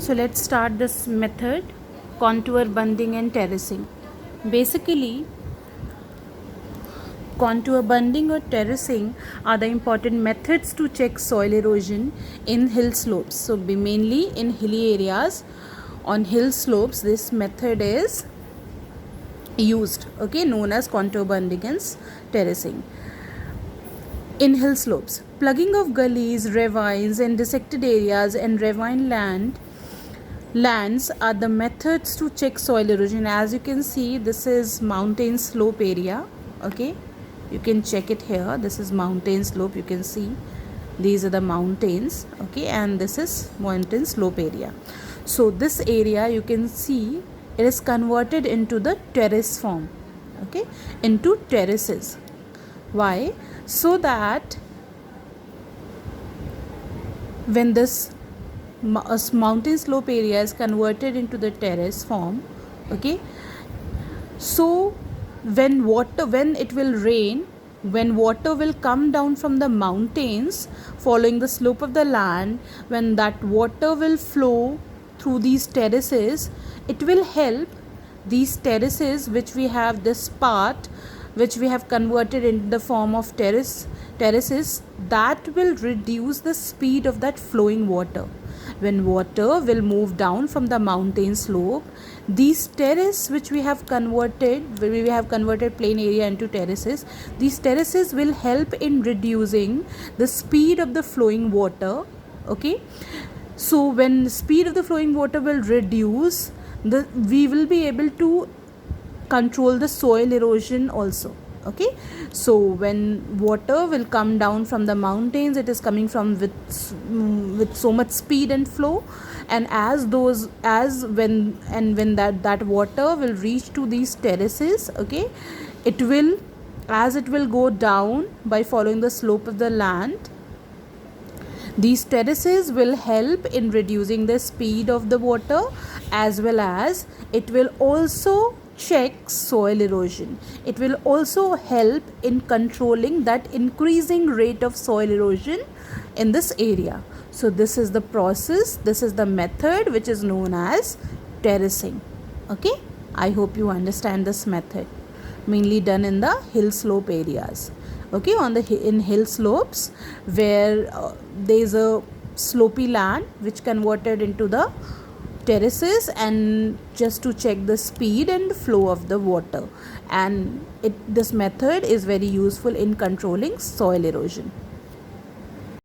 So let's start this method, contour bunding and terracing. Basically, contour bunding or terracing are the important methods to check soil erosion in hill slopes. So mainly in hilly areas, on hill slopes, this method is used, okay, known as contour bunding and terracing. In hill slopes, plugging of gullies, ravines and dissected areas and ravine lands are the methods to check soil erosion. As you can see, this is mountain slope area, okay, you can check it here. This is mountain slope, you can see these are the mountains, okay, and this is mountain slope area. So this area, you can see, it is converted into the terrace form, okay, into terraces. Why? So that when this mountain slope area is converted into the terrace form, okay, so when it will rain, when water will come down from the mountains following the slope of the land, when that water will flow through these terraces, it will help these terraces, which we have this part which we have converted into the form of terraces, that will reduce the speed of that flowing water. When water will move down from the mountain slope, these terraces which we have converted plain area into terraces, these terraces will help in reducing the speed of the flowing water, okay. So when the speed of the flowing water will reduce, we will be able to control the soil erosion also, okay. So when water will come down from the mountains, it is coming from with so much speed and flow, and when that water will reach to these terraces, okay, it will go down by following the slope of the land. These terraces will help in reducing the speed of the water, as well as it will also check soil erosion. It will also help in controlling that increasing rate of soil erosion in this area. So this is the process, this is the method which is known as terracing, okay. I hope you understand this method, mainly done in the hill slope areas, okay. In hill slopes where there is a slopy land which converted into the terraces, and just to check the speed and flow of the water, and this method is very useful in controlling soil erosion.